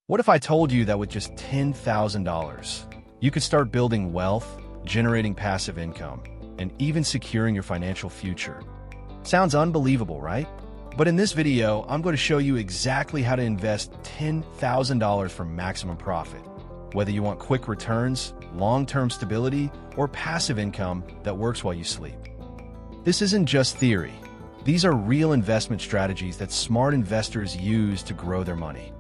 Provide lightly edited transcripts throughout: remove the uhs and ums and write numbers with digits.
What if I told you that with just $10,000, you could start building wealth, generating passive income, and even securing your financial future? Sounds unbelievable, right? But in this video, I'm going to show you exactly how to invest $10,000 for maximum profit. Whether you want quick returns, long-term stability, or passive income that works while you sleep. This isn't just theory. These are real investment strategies that smart investors use to grow their money.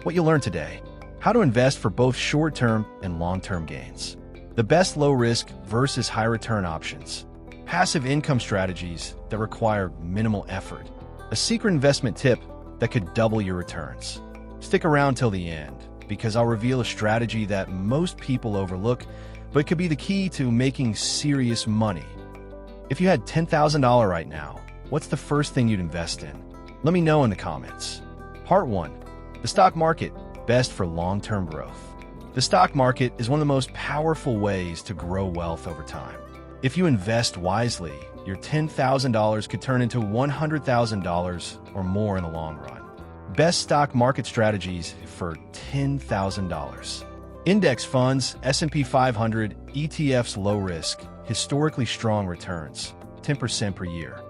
What you'll learn today: how to invest for both short-term and long-term gains, the best low-risk versus high-return options, passive income strategies that require minimal effort, a secret investment tip that could double your returns. Stick around till the end, because I'll reveal a strategy that most people overlook, but could be the key to making serious money. If you had $10,000 right now, what's the first thing you'd invest in? Let me know in the comments. Part 1. The stock market, best for long-term growth. The stock market is one of the most powerful ways to grow wealth over time. If you invest wisely, your $10,000 could turn into $100,000 or more in the long run. Best stock market strategies for $10,000. Index funds, S&P 500, ETFs, low risk, historically strong returns, 10% per year.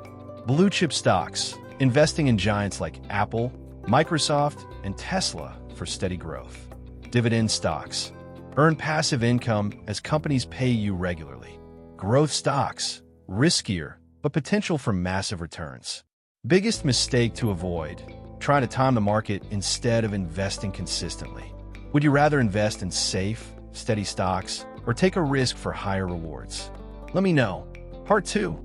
Blue chip stocks, investing in giants like Apple, Microsoft, and Tesla for steady growth. Dividend stocks, earn passive income as companies pay you regularly. Growth stocks, riskier, but potential for massive returns. Biggest mistake to avoid: trying to time the market instead of investing consistently. Would you rather invest in safe, steady stocks or take a risk for higher rewards? Let me know. Part 2.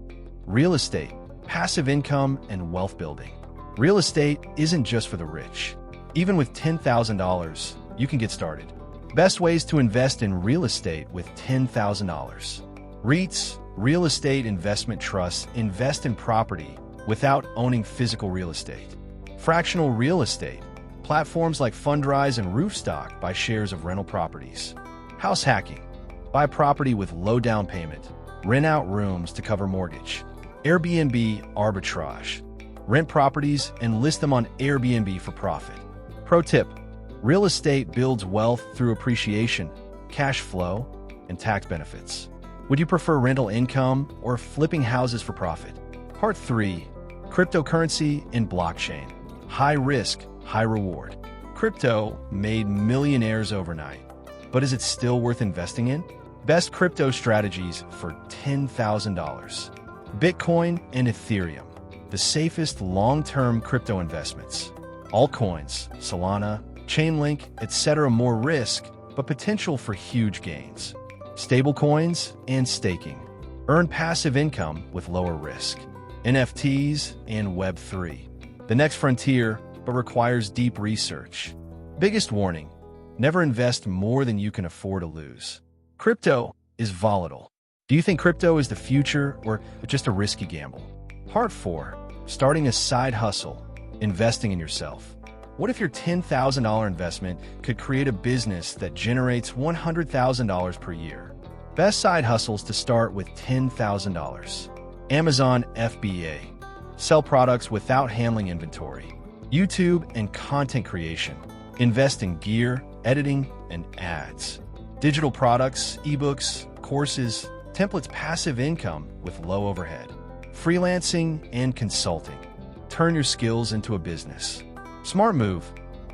Real estate, passive income, and wealth building. Real estate isn't just for the rich. Even with $10,000, you can get started. Best ways to invest in real estate with $10,000. REITs, real estate investment trusts, invest in property without owning physical real estate. Fractional real estate, platforms like Fundrise and Roofstock buy shares of rental properties. House hacking, buy property with low down payment, rent out rooms to cover mortgage. Airbnb arbitrage, rent properties and list them on Airbnb for profit. Pro tip: real estate builds wealth through appreciation, cash flow, and tax benefits. Would you prefer rental income or flipping houses for profit? Part 3. Cryptocurrency and blockchain. High risk, high reward. Crypto made millionaires overnight, but is it still worth investing in? Best crypto strategies for $10,000. Bitcoin and Ethereum, the safest long-term crypto investments. Altcoins, Solana, Chainlink, etc. More risk, but potential for huge gains. Stablecoins and staking. Earn passive income with lower risk. NFTs and Web3. The next frontier, but requires deep research. Biggest warning: never invest more than you can afford to lose. Crypto is volatile. Do you think crypto is the future or just a risky gamble? Part 4. Starting a side hustle, investing in yourself. What if your $10,000 investment could create a business that generates $100,000 per year? Best side hustles to start with $10,000. Amazon FBA, sell products without handling inventory. YouTube and content creation, invest in gear, editing, and ads. Digital products, ebooks, courses, templates, passive income with low overhead. Freelancing and consulting, turn your skills into a business. Smart move: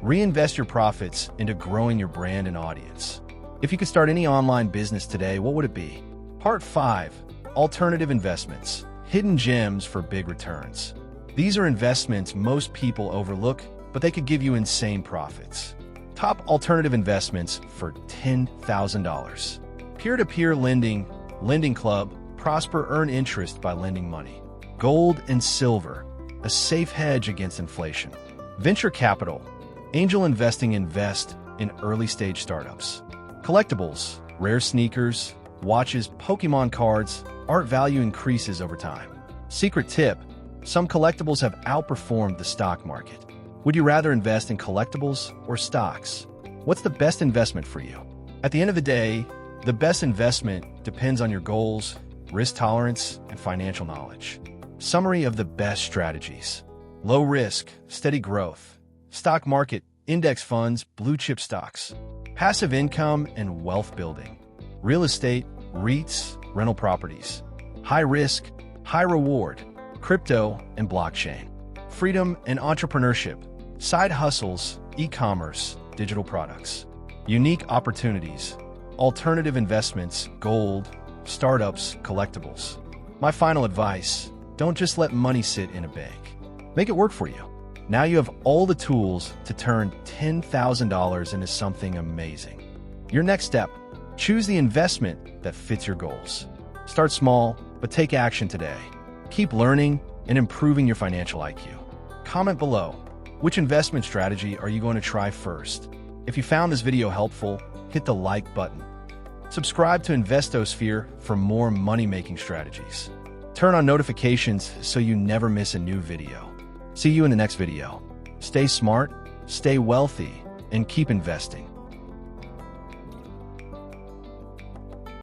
reinvest your profits into growing your brand and audience. If you could start any online business today, what would it be? Part 5. Alternative investments, hidden gems for big returns. These are investments most people overlook, but they could give you insane profits. Top alternative investments for $10,000. Peer-to-peer lending, Lending Club, prosper, earn interest by lending money. Gold and silver, a safe hedge against inflation. Venture capital, angel investing, invest in early-stage startups. Collectibles, rare sneakers, watches, Pokemon cards, art value increases over time. Secret tip: some collectibles have outperformed the stock market. Would you rather invest in collectibles or stocks? What's the best investment for you? At the end of the day, the best investment depends on your goals, risk tolerance, and financial knowledge. Summary of the best strategies: low risk, steady growth. Stock market index funds, blue chip stocks, passive income and wealth building, real estate, REITs, rental properties, high risk, high reward, crypto and blockchain, freedom and entrepreneurship, side hustles, e-commerce, digital products, unique opportunities, alternative investments, gold, startups, collectibles. My final advice, don't just let money sit in a bank. Make it work for you. Now you have all the tools to turn $10,000 into something amazing. Your next step, choose the investment that fits your goals. Start small, but take action today. Keep learning and improving your financial IQ. Comment below, which investment strategy are you going to try first? If you found this video helpful, hit the like button. Subscribe to Investosphere for more money-making strategies. Turn on notifications so you never miss a new video. See you in the next video. Stay smart, stay wealthy, and keep investing.